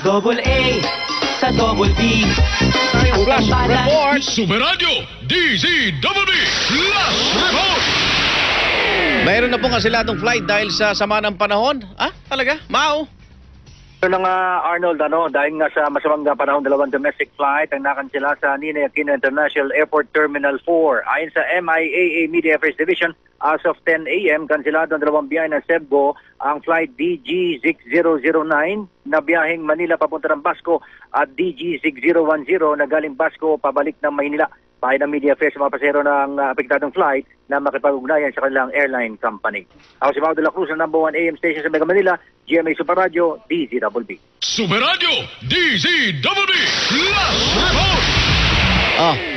Double A sa Double B. Flash Report! Super Radio DZBB Flash Report! Mayroon na pong kasiladong flight dahil sa sama ng panahon. Ah, talaga? Mao? Ito nga Arnold, dahil nga sa masamang panahon, dalawang domestic flight ang nakansela sa Ninoy Aquino International Airport Terminal 4. Ayon sa MIAA Media Affairs Division, as of 10 a.m., kanselado ang dalawang biyahe ng Cebgo, ang flight DG6009 na biyaheng Manila papunta ng Basco at DG6010 na galing Basco pabalik ng Maynila. Pahay ng Media Affairs sa mga pasahero ng apektadong flight na makipag-ugnayan sa kanilang airline company. Ako si Mau de la Cruz ng number 1 AM station sa Mega Manila, GMA Super Radio, DZBB. Super Radio DZBB Flash Report!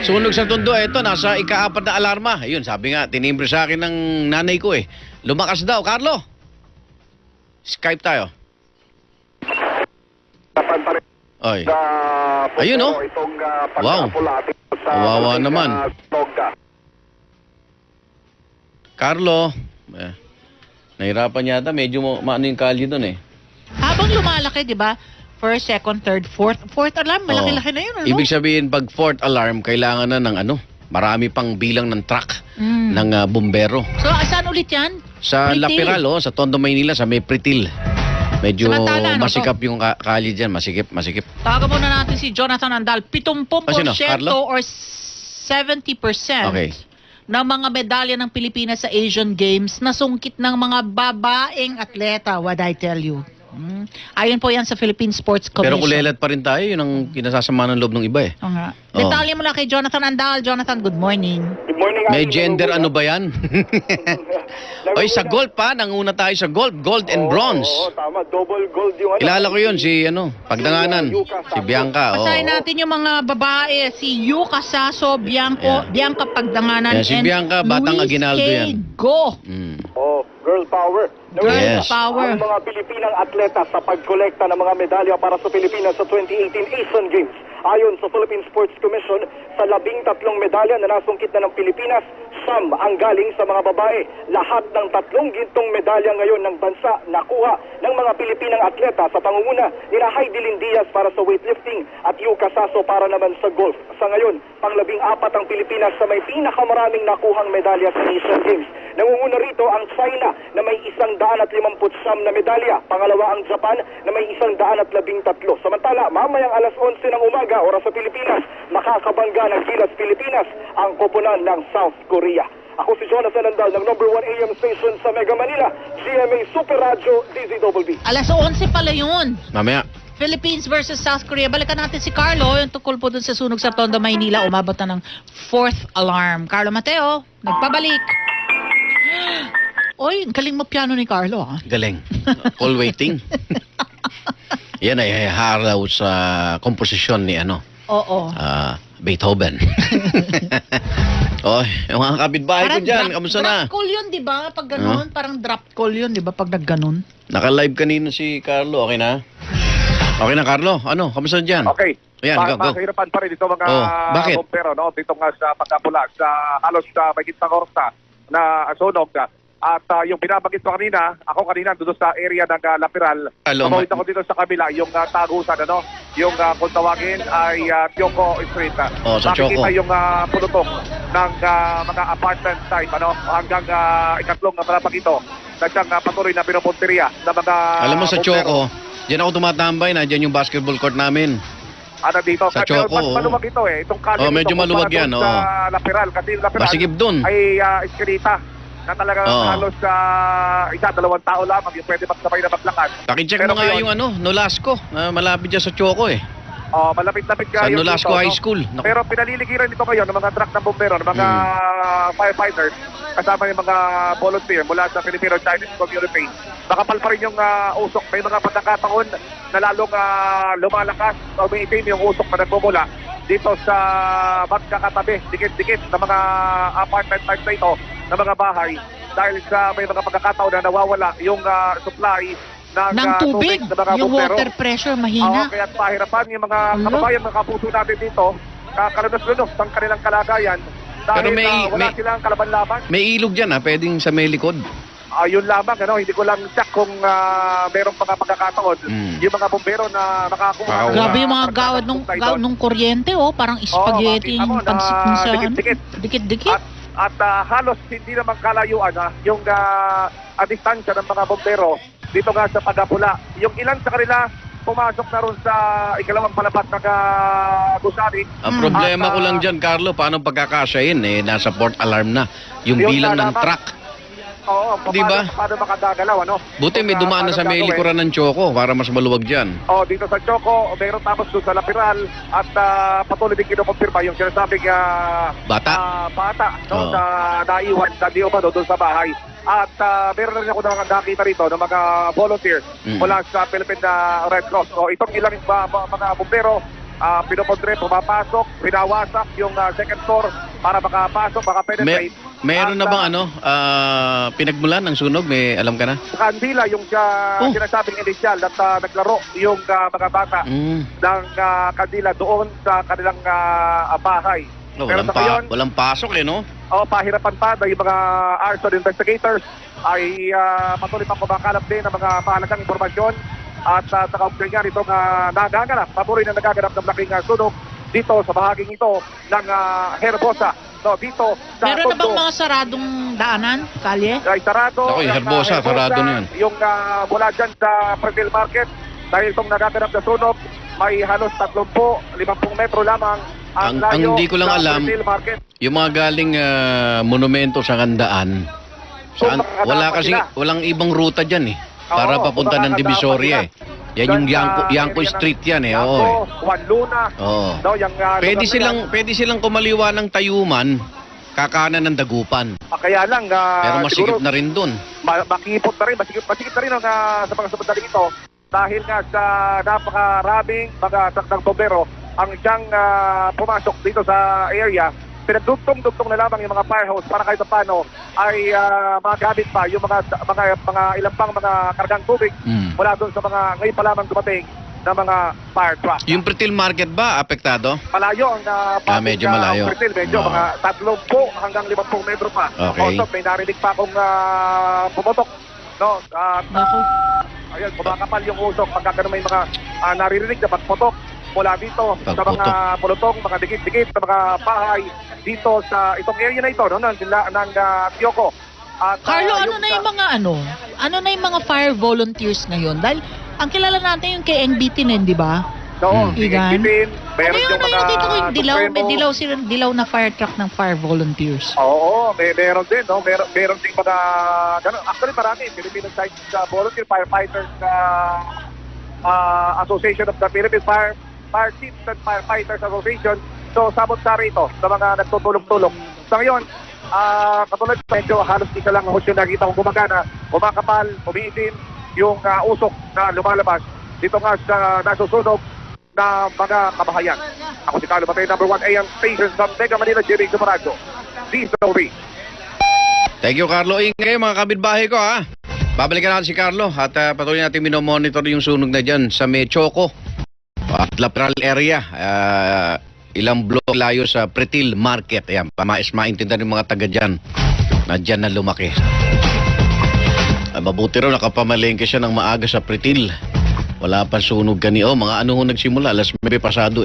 Sunog sa Tondo, ito, nasa ika-4 na alarma. Ayun, sabi nga, tinimbre sa akin ng nanay ko eh. Lumakas daw, Carlo. Skype tayo. Oy. Ayun, oh. Wow. Kawawa naman. Carlo. Nahirapan yata. Medyo maano yung kalye doon eh. Habang lumalaki, di ba? First, second, third, fourth alarm, malaki-laki na yun, ano? Ibig sabihin, pag fourth alarm, kailangan na ng marami pang bilang ng truck ng bumbero. So, saan ulit yan? Sa Pritil. Lapiral, sa Tondo, Maynila, sa may Pritil. Medyo Samantala, masikap yung kalye dyan, masikip. Tawagan muna natin si Jonathan Andal. 70% Sino? Carlo? or 70% Okay. ng mga medalya ng Pilipinas sa Asian Games nasungkit ng mga babaeng atleta. What I tell you. Ayon po yan sa Philippine Sports Commission. Pero kulelat pa rin tayo, yun ang kinasasama ng loob ng iba eh. Oo nga. Detalye mula kay Jonathan Andal. Jonathan, good morning. Good morning. May gender ano ba yan? Oy, sa golf pa, nanguna tayo sa golf, gold and bronze. Oo, tama. Double gold yung Kilala ko yun, si Pagdanganan, si Bianca. Basahin natin yung mga babae. Si Yuka Saso, Bianca Pagdanganan, Yan, si and Bianca, Batang Luis Aguinaldo K. yan. Go! girl power. Girl Yes. power. Ang mga Pilipinang atleta sa pagkolekta ng mga medalya para sa Pilipinas sa 2018 Asian Games. Ayon sa Philippine Sports Commission, sa 13 medalya na nasungkit na ng Pilipinas, 9 ang galing sa mga babae. Lahat ng 3 gintong medalya ngayon ng bansa nakuha ng mga Pilipinang atleta sa pangunguna nila Heidelin Diaz para sa weightlifting at Yuka Saso para naman sa golf. Sa ngayon, pang-14 ang Pilipinas sa may pinakamaraming nakuhang medalya sa Asian Games. Nangunguna rito ang China na may 159 na medalya. Pangalawa ang Japan na may 113. Samantala, mamayang alas 11 ng umaga, oras sa Pilipinas, makakabangga ng Gilas Pilipinas ang koponan ng South Korea. Ako si Jonathan Andal ng number 1 AM station sa Mega Manila, GMA Super Radio, DZBB. Alas 11 pala yun. Mamaya. Philippines versus South Korea. Balikan natin si Carlo, yung tukol po dun sa sunog sa Tondo, Maynila. Umabot na ng 4th alarm. Carlo Mateo, nagpabalik. Oy, galing mo piano ni Carlo, ha? Galing. Call waiting. Yan ay haraw sa komposisyon ni Oo. Beethoven. Yung mga kapitbahay ko dyan, kamusta na? Drop call yun, di ba? Pag ganun, parang drop call yun, di ba? Pag nagganon. Naka-live kanina si Carlo, okay na? Okay na, Carlo? Ano, kamusta dyan? Okay. Ayan, go. Mahirapan pa rin ito mga bakit? bombero, no? Dito nga sa pagkapula sa halos sa magiging orsa na sunog. At yung binabagit ko kanina, ako kanina doon sa area ng Lapiral. Pamawit ako dito sa kabila, yung tagusan, yung kung tawagin ay Tioko Street. Sa Tioko. Makikita yung pulutok ng mga apartment type, hanggang ikatlong palapag ito na siyang patuloy na pinupunteriya ng mga Alam mo sa bombero. Choco, diyan ako tumatambay na, diyan yung basketball court namin. Dito. Sa Choco, Mas maluwag ito eh. Itong kalye medyo dito, maluwag kumpara yan, doon sa Lapiral. Kasi yung Lapiral Masigip dun. ay iskinita na talagang halos 1-2 tao lamang yung pwede magsabay na maglakad. Pakicheck mo nga yung Nolasco, malapit dyan sa Choco eh. Malapit-lapit Sa ka yung Nolasco dito, High School. Naku. Pero pinaliligiran nito ngayon ng mga truck ng bombero, ng mga firefighters, kasama yung mga volunteer mula sa Filipino-Chinese community. Nakapal pa rin yung usok. May mga pagkakataon na lalong lumalakas o umiitim yung usok na nagmumula dito sa magkakatabi, dikit-dikit ng mga apartment type na ito, ng mga bahay, dahil sa may mga pagkakataon na nawawala yung supply ng tubig, ng mga yung bombero. water pressure mahina. Kaya pahirapan yung mga kababayan, mga kapuso natin dito, kakalunos-lunos ng kanilang kalagayan dahil Pero wala silang kalaban-laban. May ilog dyan pwedeng sa may likod. Yun lamang, hindi ko lang check kung merong mga pagkakataon yung mga bombero na nakakuha. Grabe yung mga gawad nung kuryente, parang spaghetti yung pansit sa dikit-dikit. At halos hindi naman kalayuan yung distansya ng mga bombero dito nga sa Pagapula. Yung ilan sa kanila pumasok na ron sa ikalawang palapag ng gusali. Ang problema ko lang dyan, Carlo, paano pagkakasyahin? Nasa port alarm na. Yung bilang ng truck. Oo, Diba? paano makagagalaw, Buti may dumaan na sa may likuran ng Choco para mas maluwag dyan. Dito sa Choco, meron tapos doon sa Lapiral at patuloy din kinukumpirma yung sinasabing Bata. bata na naiwan sa di ba doon sa bahay. At meron rin ako nakita rito ng mga volunteer mula sa Philippine Red Cross. So itong ilang mga bumbero, pinokontre, pumapasok, pinawasak yung second floor para makapasok, makapenetrate. Meron na bang pinagmulan ng sunog? May alam ka na? Kandila yung sinasabing initial at naglaro yung mga bata ng kandila doon sa kanilang bahay. Pero sa ngayon, walang pasok no? Pahirapan pa dahil yung mga arson investigators ay patuloy pang kumakalap din ng mga mahalagang impormasyon at sa kaugnay nga nitong nagaganap, patuloy na nagaganap ng laking sunog dito sa bahaging ito ng Herbosa. Dito sa meron na bang mga saradong daanan, kalye? Ay sarado. Ako, yung Herbosa, sarado na yan. Yung mula dyan sa Pretil Market, dahil itong nagaganap na sunog, may halos 30-50 metro lamang ang layo hindi ko lang sa alam, Pretil Market. Yung mga galing monumento sa Kandaan, walang ibang ruta dyan para papunta ng Divisoria Yan yung Yanko Street yan Juan Luna. Pwede silang kumaliwa ng Tayuman, kakanan ng Dagupan. Kaya lang, pero masikip na rin dun. Makipot na rin, masikip na rin sa mga samandaling ito dahil nga sa napakaraming mga sakdang bombero ang siyang pumasok dito sa area. Pinagdugtong-dugtong na lamang yung mga fire hose para kahit paano ay magamit pa yung mga ilang pang mga kargang tubig mula doon sa mga ngayon pa lamang dumating na mga fire truck. Yung Pretil Market ba apektado? Malayo ang medyo malayo. Pretil, medyo mga 30 hanggang 50 metro pa. Okay. Also, may narinig pa akong pumotok. Ayun, kumakapal yung usok pagka ganun may mga naririnig na pagputok mula dito sa mga pulutong, mga dikit-dikit sa mga bahay dito sa itong area na ito ng Tioco. At, Carlo, ano na yung mga fire volunteers ngayon? Dahil ang kilala natin yung KNBT di ba? Oo, Igan. Meron yung mga nakita ko yung dilaw na fire truck ng fire volunteers. Oo, meron din, meron din mga ganun. Actually, marami. Filipino Science Volunteer Firefighters Association of the Philippine Fire Chiefs and Firefighters Association. So, sabot-sari ito sa mga nagtutulong-tulong. So, ngayon, katulad medyo halos isa lang ang husyo nakita kong gumagana, kumakapal, umiitin yung usok na lumalabas dito nga sa nasusunog na mga kabahayan. Ako si Carlo Matay, number 1 AM station sa Mega Manila, Jimmy Sumarado. DZOV. Thank you, Carlo. Ingay mga kabitbahay ko Babalikan natin si Carlo at patuloy natin minomonitor yung sunog na dyan sa Choco at Lapiral area. Ilang block layo sa Pretil Market. Ayan, maintindihan ng mga taga dyan na dyan na lumaki. Mabuti raw nakapamalengke siya ng maaga sa Pretil. Wala pa sunog kanina. Mga ano nagsimula, alas 9 pasado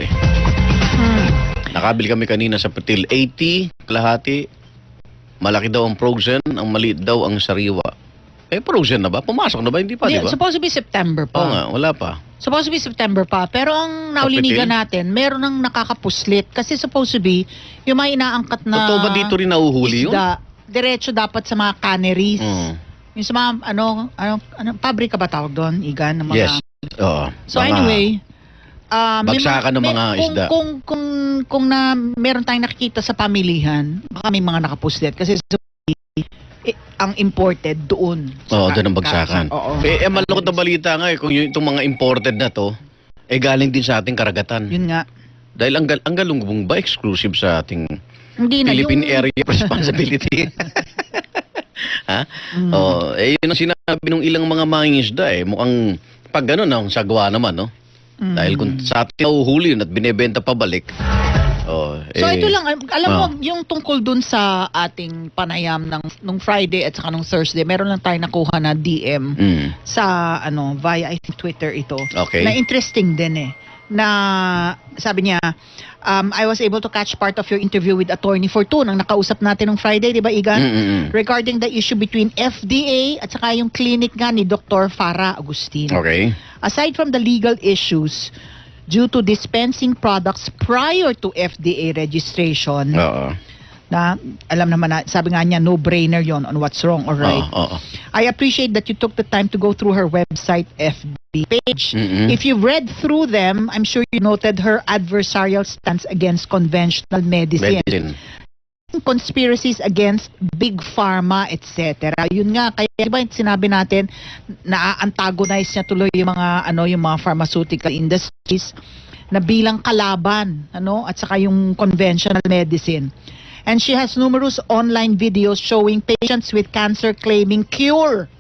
Nakabili kami kanina sa Pretil. 80, kalahati. Malaki daw ang frozen, ang maliit daw ang sariwa. Frozen na ba? Pumasok na ba? Hindi pa, di ba? Supposed to be September pa. Oo nga, wala pa. Supposed to be September pa. Pero ang naulinigan natin, meron ng nakakapuslit. Kasi supposed to be, yung mga inaangkat na Totoo ba dito rin nauhuli yun? Diretso dapat sa mga canneries. Yung sa mga, pabrika ba tawag doon? Igan? Ng mga, yes. Oo. So anyway, bagsakan ng mga isda. Kung meron tayong nakikita sa pamilihan, baka may mga nakapuslit. Kasi ang imported doon. Oo, doon ang bagsakan. Malungkot na balita nga kung itong mga imported na to, galing din sa ating karagatan. Yun nga. Dahil ang galungbong ba exclusive sa ating Philippine Area of Responsibility? Yun ang sinabi ng ilang mga mangingisda Mukhang pag gano'n, sagwa naman, no? Dahil kung sa atin nahuhuli yun at binebenta pabalik, Oh, So ito lang, alam mo, ah. yung tungkol dun sa ating panayam nung Friday at saka nung Thursday, meron lang tayo nakuha na DM sa via I think Twitter ito. Okay. Na interesting din na sabi niya, I was able to catch part of your interview with Attorney Fortune ang nakausap natin nung Friday, di ba, Igan? Regarding the issue between FDA at saka yung clinic nga ni Dr. Farah Agustin. Okay. Aside from the legal issues due to dispensing products prior to FDA registration, Oo. na alam naman na, sabi nga niya, no-brainer yon on what's wrong or right. Oo. I appreciate that you took the time to go through her website FB page. If you've read through them, I'm sure you noted her adversarial stance against conventional medicine. Conspiracies against big pharma, etc. Yun nga, kaya diba sinabi natin na antagonize niya tuloy yung mga pharmaceutical industries na bilang kalaban, at saka yung conventional medicine. And she has numerous online videos showing patients with cancer claiming cure,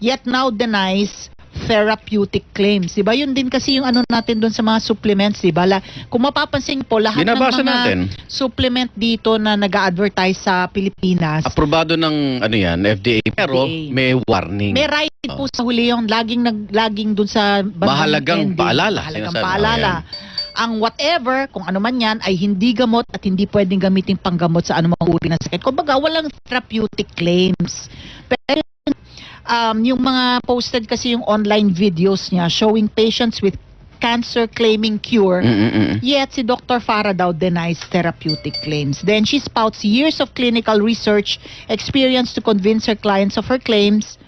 yet now denies therapeutic claims. Diba? Yun din kasi yung natin doon sa mga supplements, diba? Kung mapapansin po, lahat Binabasa ng mga natin. supplement dito na nag-a-advertise sa Pilipinas, Aprobado ng FDA, pero FDA. may warning. may writing po sa huli yung laging doon sa bandang Mahalagang ending. paalala. Mahalagang Sinasabi. paalala. Ang whatever, kung ano man yan, ay hindi gamot at hindi pwedeng gamitin panggamot sa anumang uri ng sakit. Kumbaga, walang therapeutic claims. Pero yung mga posted kasi yung online videos niya showing patients with cancer claiming cure, yet si Dr. Farah daw denies therapeutic claims. Then she spouts years of clinical research experience to convince her clients of her claims.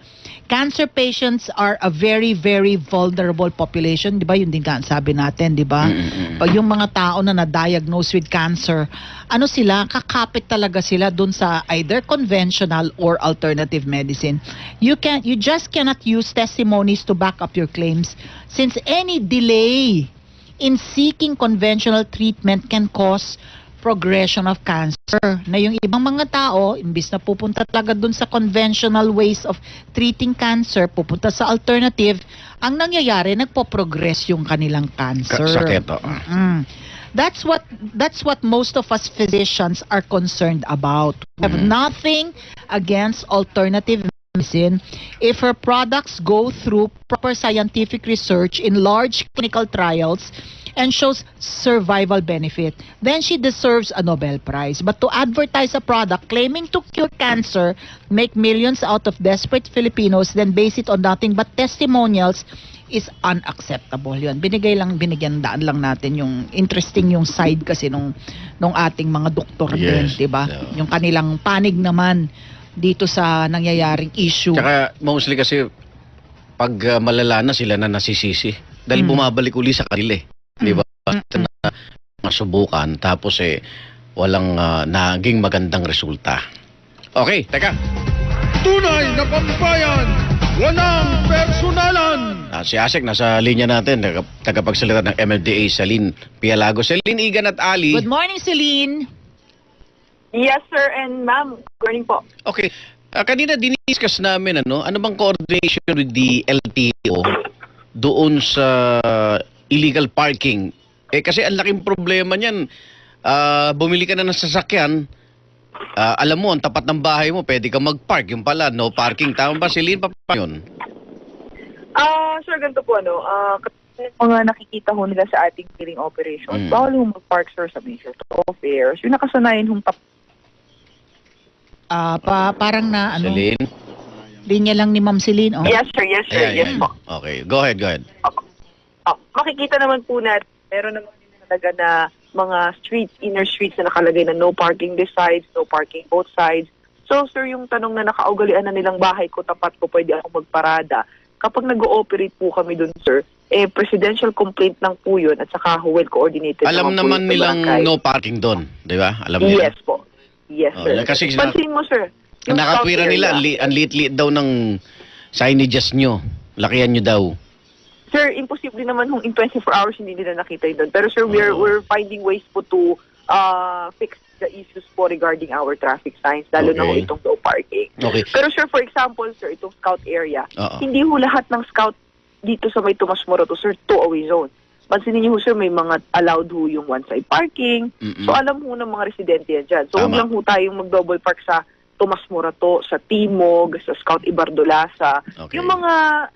Cancer patients are a very, very vulnerable population. Di ba? Yun din nga ang sabi natin, di ba? Pag yung mga tao na na-diagnose with cancer, kakapit talaga sila dun sa either conventional or alternative medicine. You just cannot use testimonies to back up your claims since any delay in seeking conventional treatment can cause progression of cancer. Na yung ibang mga tao, imbis na pupunta talaga dun sa conventional ways of treating cancer, pupunta sa alternative, ang nangyayari, nagpo-progress yung kanilang cancer. Sakit, That's what most of us physicians are concerned about. We have nothing against alternative medicine if her products go through proper scientific research in large clinical trials and shows survival benefit, then she deserves a Nobel Prize. But to advertise a product claiming to cure cancer, make millions out of desperate Filipinos, then base it on nothing but testimonials is unacceptable. Yun, binigyan daan lang natin yung interesting yung side kasi nung ating mga doktor din, Yes. 'di ba? Yeah. Yung kanilang panig naman dito sa nangyayaring issue. Tsaka mostly kasi pag malala na sila na nasisisi dahil bumabalik uli sa kanila di ba? Na masubukan tapos walang naging magandang resulta. Okay, teka. Tunay na pambayan, walang personalan. Si Asek nasa linya natin, tagapagsalita ng MMDA, Celine Pialago. Celine, Igan at Ali. Good morning, Celine. Yes, sir, and ma'am. Good morning po. Okay. Kanina diniscuss namin ano bang coordination with the LTO doon sa illegal parking. Kasi ang laking problema niyan. Bumili ka na ng sasakyan, alam mo, ang tapat ng bahay mo, pwede ka mag-park. Yung pala, no parking. Tama ba, Celine? Pa yun? Sir, ganito po, mga nakikita ho nila sa ating clearing operations, bawal ho mag-park, sir, sa major thoroughfares. Yung nakasanayan hong Parang na Celine? linya lang ni Ma'am Celine. Oh. Yes, sir, yes, sir, yes po. Okay, go ahead. Makikita naman po natin, meron naman din talaga na mga streets, inner streets na nakalagay na no parking this sides, no parking both sides. So, sir, yung tanong na nakaugalian na nilang bahay ko, tapat ko, pwede ako magparada. Kapag nag-ooperate po kami dun, sir, presidential complaint lang po yun at saka well coordinated. Alam naman nilang no parking doon, di ba? Alam nila. Yes po. Yes, sir. Kasi pansin mo, sir, yung nakatwira south nila, area. ang liit-liit daw ng signages nyo. Lakihan nyo daw. Sir, imposible naman kung in 24 hours hindi nila nakita yun doon. Pero sir, we're finding ways po to fix the issues po regarding our traffic signs, lalo na po Okay. itong no parking. Okay. Pero sir, for example, sir, itong scout area, Oo. hindi ho lahat ng scout dito sa may Tomas Morato, sir, two-away zone. pansinin niyo ho, sir, may mga allowed ho yung one-side parking. Mm-mm. So alam ho ng mga residente yan dyan. So huwag Tama. lang ho tayong mag-double park sa Tomas Morato, sa Timog, sa Scout Ibardolasa. Okay. Yung mga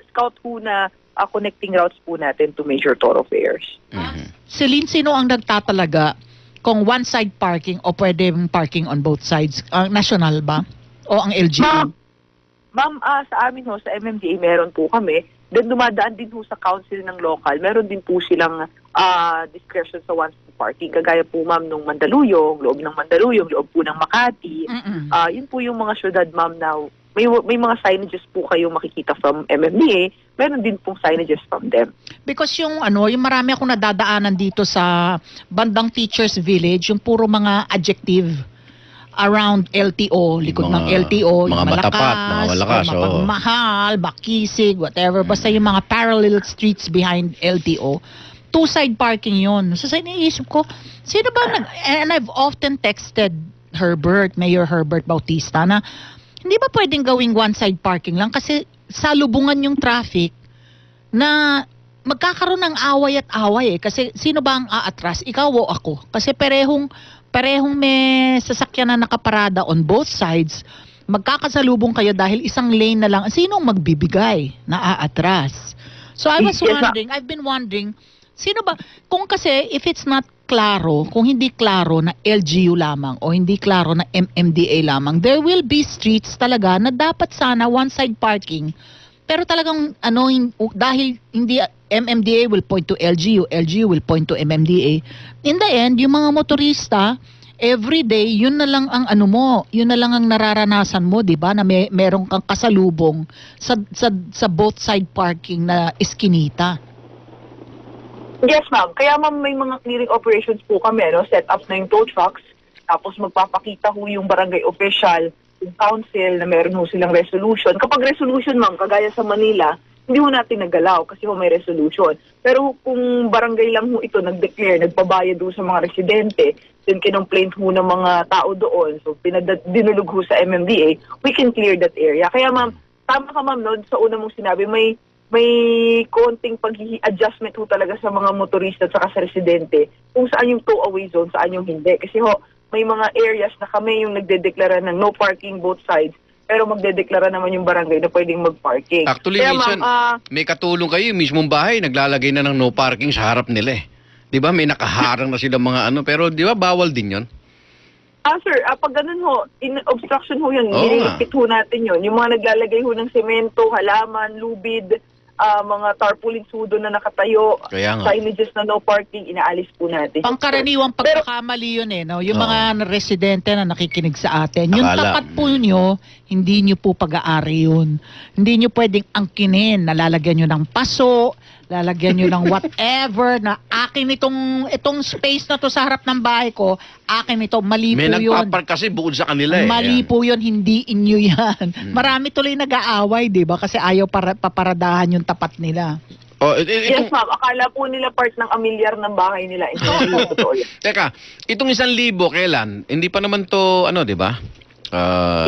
scout ho na connecting routes po natin to major thoroughfares. Mhm. Celine, sino ang nagtatalaga kung one-side parking o pwede parking on both sides? Ang national ba? O ang LGU? Ma'am, sa amin ho, sa MMDA, meron po kami. Then dumadaan din ho sa council ng local. Meron din po silang discretion sa one-side parking. Kagaya po, ma'am, nung Mandaluyong, loob ng Mandaluyong, loob po ng Makati. Mm-mm. Yun po yung mga syudad, ma'am, na may mga signages po kayo makikita from MMDA. Meron din pong signages from them. Because yung marami akong nadadaanan dito sa bandang Teachers Village, yung puro mga adjective around LTO, likod Mga- ng LTO, mga yung matapat, mga malakas, oo. mapagmahal, makisig, whatever, basta yung mga parallel streets behind LTO. Two-side parking yun. So sa iniisip ko, sino ba and I've often texted Mayor Herbert Bautista na hindi ba pwedeng gawing one-side parking lang kasi salubungan yung traffic na magkakaroon ng away at away kasi sino ba ang aatras? Ikaw o ako? Kasi parehong may sasakyan na nakaparada on both sides, magkakasalubong kayo dahil isang lane na lang. Sinong magbibigay na aatras? So I was Yes, wondering, I've been wondering, sino ba, kung kasi if it's not klaro, kung hindi klaro na LGU lamang o hindi klaro na MMDA lamang, there will be streets talaga na dapat sana one-side parking. Pero talagang dahil hindi MMDA will point to LGU, LGU will point to MMDA. In the end, yung mga motorista, every day, yun na lang ang yun na lang ang nararanasan mo, 'di ba? Na merong kang kasalubong sa both side parking na eskinita. Yes, ma'am. Kaya, ma'am, may mga clearing operations po kami, set up na yung tow trucks, tapos magpapakita ho yung barangay official, yung council, na meron ho silang resolution. Kapag resolution, ma'am, kagaya sa Manila, hindi ho natin nagalaw kasi ho may resolution. Pero kung barangay lang ho ito nag-declare, nagpabayad ho sa mga residente, then kinomplaint ho ng mga tao doon, so dinulog ho sa MMDA, we can clear that area. Kaya, ma'am, tama ka, ma'am, sa una mong sinabi, may konting pag-adjustment ho talaga sa mga motorista at saka sa residente kung saan yung tow-away zone, saan yung hindi. Kasi ho, may mga areas na kami yung nagdedeklara ng no parking both sides, pero magdedeklara naman yung barangay na pwedeng mag-parking. Actually, Kaya, minsan, ma'am, may katulong kayo, yung mismong bahay, naglalagay na ng no parking sa harap nila eh. Di ba? May nakaharang na sila mga pero di ba bawal din yon? sir, pag ganun ho, obstruction ho yun, Oo nililipit ho natin yun. Yung mga naglalagay ho ng semento, halaman, lubid, mga tarpaulin sudo na nakatayo, Kaya nga. signages na no parking, inaalis po natin. Pangkaraniwang pagkakamali yun yung Oo. mga residente na nakikinig sa atin. Yung Akala. tapat po nyo, hindi nyo po pag-aari yun. Hindi nyo pwedeng angkinin, nalalagyan nyo ng paso, lalagyan nyo ng whatever, na akin itong space na to sa harap ng bahay ko, akin ito, mali May po yun. nagpapark kasi bukod sa kanila eh. Mali Ayan. po yun, hindi inyo yan. Marami tuloy nag-aaway, di ba? Kasi ayaw paparadahan yung tapat nila. Yes, ma'am. Akala po nila part ng amilyar ng bahay nila. Hindi po totoo yan. Teka, itong 1,000 kailan? Hindi pa naman to, di ba?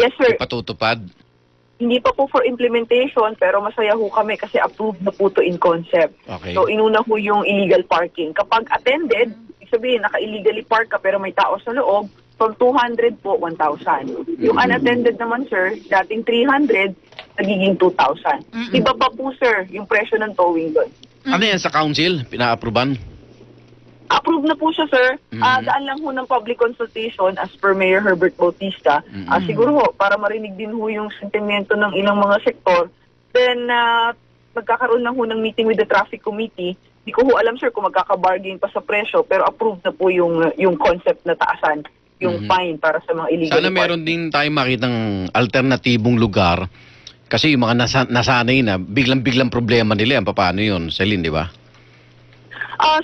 Yes, sir. Ipatutupad. Hindi pa po for implementation, pero masaya ho kami kasi approved na po to in concept. Okay. So, inuna ho yung illegal parking. Kapag attended, ibig sabihin, naka-illegally park ka pero may tao sa loob, from 200 po, 1,000. Yung unattended naman, sir, dating 300, nagiging 2,000. Iba pa po, sir, yung presyo ng towing doon. Ano yan sa council? Pina-approvean? Approved na po siya, sir. Daan lang ho ng public consultation as per Mayor Herbert Bautista. Siguro ho, para marinig din ho yung sentimento ng ilang mga sektor. Then, magkakaroon lang ho ng meeting with the traffic committee. Hindi ko ho alam, sir, kung magkakabargain pa sa presyo, pero approved na po yung concept na taasan, yung fine para sa mga illegal. Sana meron din tayo makitang alternatibong lugar. Kasi yung mga nasanay na, biglang-biglang problema nila yan. Paano yun? Celine, di ba?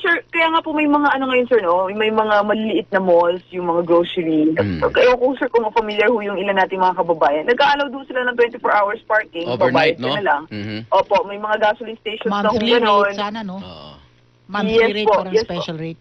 Sir, kaya nga po may mga ngayon, sir, no? May mga maliliit na malls, yung mga grocery. Kaya ko, sir, kung familiar ho yung ilan nating mga kababayan, nag-aalaw doon sila ng 24 hours parking. Overnight, babayad ka no? na lang. Opo, may mga gasoline stations na Monthly kung gano'n. rate sana, no? Oo. Monthly Yes rate, po, parang yes special rate.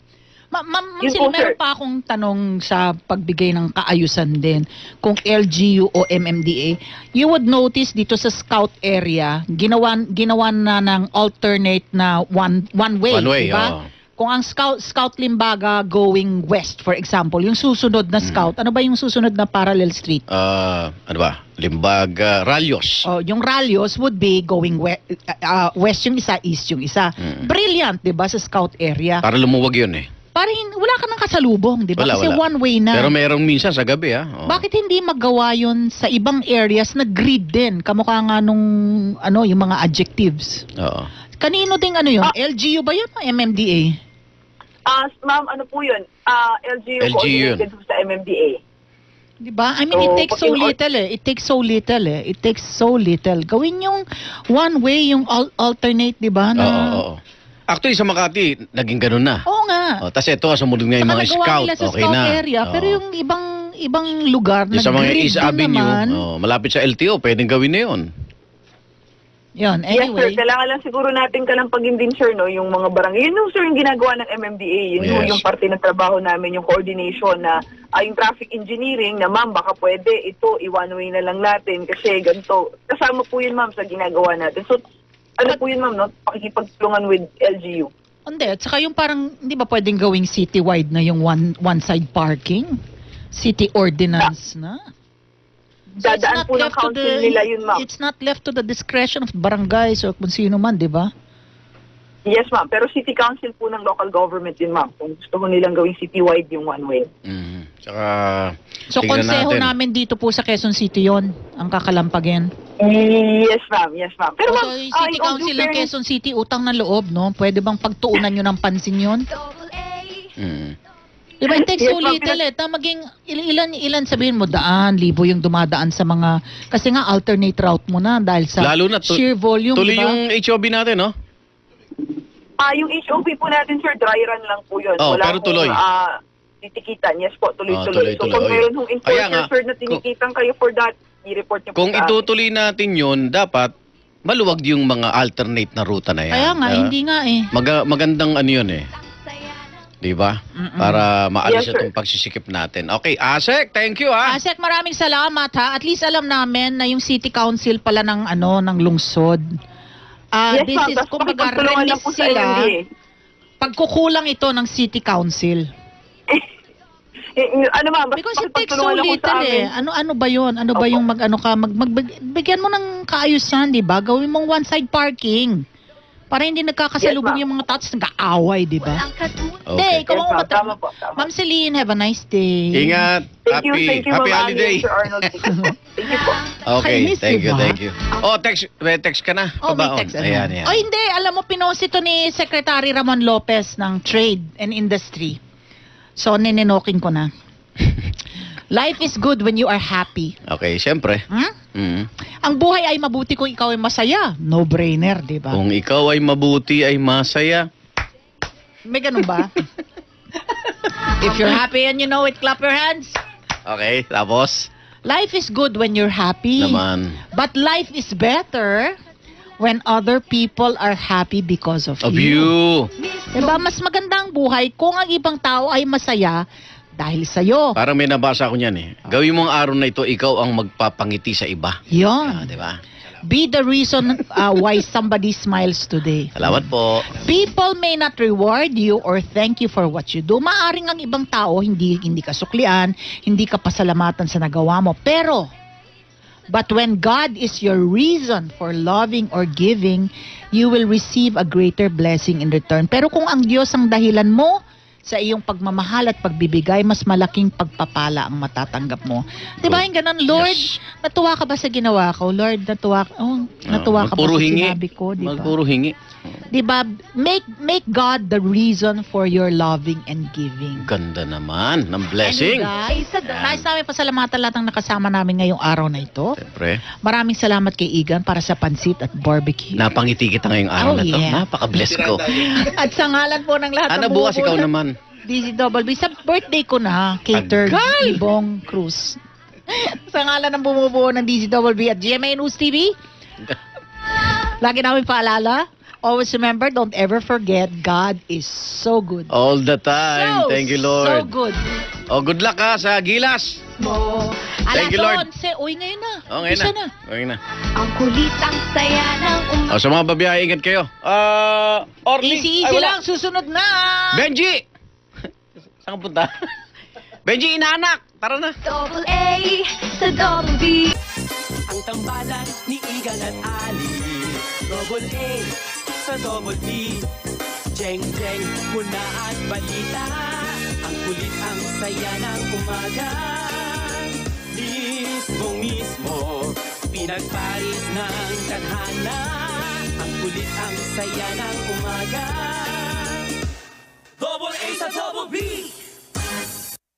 Ma'am Yes Celine, po, meron sir. pa akong tanong sa pagbigay ng kaayusan din. Kung LGU o MMDA, you would notice dito sa scout area, ginawan na ng alternate na one way, One way, diba? oo. Kung ang Scout Limbaga going west, for example, yung susunod na Scout, ano ba yung susunod na parallel street? Ano ba? Limbaga, Ralios. Oh, yung Ralios would be going west yung isa, east yung isa. Brilliant, 'di ba, sa Scout area. Para lumuwag yun eh. Wala ka nang kasalubong, 'di ba? Kasi one way na. Pero merong minsan sa gabi oh. Bakit hindi magawa yun sa ibang areas na grid din? Kamukha nga nung yung mga adjectives. Oo. Kanino ding yun? LGU ba yun o MMDA? Ma'am, ano po yun? LGU LGU coordinated sa MMDA. Diba? I mean, So, it takes so little eh. It takes so little eh. It takes so little. Gawin yung one way, yung alternate, diba? Oo. Actually, sa Makati, naging ganun na. Oo nga. Tapos ito, sumunod nga yung Saka mga nagawa scout. nila sa Okay scout na. area. Oo. Pero yung ibang lugar na Yung sa mga grid East din Avenue, naman. malapit sa LTO, pwedeng gawin na yun. Yun, Yes, sir. anyway. Kailangan lang siguro natin kalampagin din, sir, no? Yung mga barangay. Yun yung, sir, yung ginagawa ng MMDA. Yun Yes. yung parte ng trabaho namin, yung coordination na yung traffic engineering na, ma'am, baka pwede ito, i-one way na lang natin kasi ganito. Kasama po yun, ma'am, sa ginagawa natin. So, ano po yun, ma'am, no? Pakikipagtulungan with LGU. Hindi, at saka yung parang, hindi ba pwedeng gawing citywide na yung one-side parking? City ordinance na? So it's Dadaan not po ng left to council nila yun, ma'am. It's not left to the discretion of barangays or kung sino man, di ba? Yes, ma'am. Pero city council po ng local government yun, ma'am. Kung gusto ko nilang gawing citywide yung one way. Tsaka, So tignan konseho natin. namin dito po sa Quezon City yon ang kakalampagin. Yes, ma'am. Yes, ma'am. Pero, So, ma'am, yung City Council ng Quezon City, utang na loob, no? Pwede bang pagtuunan nyo ng pansin yon? Diba, it takes Yes, so ma'am, little eh. Maging ilan sabihin mo, libo yung dumadaan sa mga, kasi nga alternate route mo na dahil sa Lalo na sheer volume, tuloy diba? yung HOB natin, no? Yung HOP po natin, sir, dry run lang po yun. Oh, pero tuloy. Titikitan. Yes po, tuloy-tuloy. So, tuloy-tuloy. kung meron hong Kaya enforcer, nga, sir, na tinikitan kayo for that, i-report niyo po Kung sa amin. itutuloy natin yun, dapat maluwag yung mga alternate na ruta na yan. Kaya nga, hindi nga eh. Magandang yun eh. Di ba? Para maalis Yes, sir. itong pagsisikip natin. Okay, Asek, thank you ha. Asek, maraming salamat ha. At least alam namin na yung City Council pala ng ng lungsod. Yes, This ma'am. is Tapos kumbaga pakipagtulungan lang release po sa sila. MMDA. Pagkukulang ito ng City Council. Ano, ma'am? Basta Because it takes so pakipagtulungan lang po sa little eh. amin. Ano ba yun? Ano ba Opo. yung bigyan mo ng kaayusan, di ba? Gawin mong one-side parking. Para hindi nagkakasalubong Yes, ma'am. yung mga tao, nag-aaway, di ba? Hindi, ikaw Yes, ang ma'am. Tama po. Tama. Ma'am Celine, have a nice day. Ingat. Thank you, Happy Ma'am Ali holiday. and Sir Arnold. Thank you po. Okay, I miss thank you, you, ba? thank you. Oh, text ka na. Oh, may Pabaon. text. Ayan, ayan. Oh, hindi. Alam mo, pinost ito ni Secretary Ramon Lopez ng Trade and Industry. So, nininokin ko na. Life is good when you are happy. Okay, siyempre. Ang buhay ay mabuti kung ikaw ay masaya. No-brainer, di ba? Kung ikaw ay mabuti, ay masaya. May ganun ba? If you're happy and you know it, clap your hands. Okay, tapos? Life is good when you're happy. Naman. But life is better when other people are happy because of Of you. Diba? Mas maganda ang buhay kung ang ibang tao ay masaya dahil sa'yo. Parang may nabasa ko niyan eh. Gawin mo ang araw na ito, ikaw ang magpapangiti sa iba. Yon. Di ba? Be the reason why somebody smiles today. Salamat po. People may not reward you or thank you for what you do. Maaring ang ibang tao, hindi ka suklian, hindi ka pasalamatan sa nagawa mo. But when God is your reason for loving or giving, you will receive a greater blessing in return. Pero kung ang Diyos ang dahilan mo sa iyong pagmamahal at pagbibigay, mas malaking pagpapala ang matatanggap mo. Di ba yung ganun? Lord, Yes. natuwa ka ba sa ginawa ko? Lord, natuwa ka ba Magpuro sa hingi. sinabi ko? Di ba? Magpuro hingi. Di ba? Make God the reason for your loving and giving. Ganda naman ng blessing. Anyway, guys, nais namin pasalamatan lahat ng nakasama namin ngayong araw na ito. Siyempre. Maraming salamat kay Igan para sa pansit at barbecue. Napangiti kita ngayong araw Oh, na to. yeah. Napaka-bless ko. At sa ngalan po ng lahat Ana, ng bukas ikaw bumubuo ng naman. DZWB, sa birthday ko na, catered Tagal! Ibong Cruz. Sa ngalan ng bumubuo ng DZWB at GMA News TV, lagi namin paalala, always remember, don't ever forget, God is so good. All the time. Thank you, Lord. So good. Oh, good luck ha sa Gilas. mismo. Thank you, Lord. 11. Uy, ngayon na. Oh, ngayon Umpisa na. Ngayon na. Ang kulit, ang saya ng Sa mga babiyahe, ingat kayo. Orly. Easy Ay, wala. lang, susunod na. Benji! Saan ka punta? Benji, inanak! Tara na. Double A sa Double B. Ang tambalan ni Igan at Ali. Double A sa Double B. Jeng jeng muna at balita. Ang kulit ang saya ng umaga. Mismo pinagparis ng tadhana. Ang kulit ang saya ng umaga.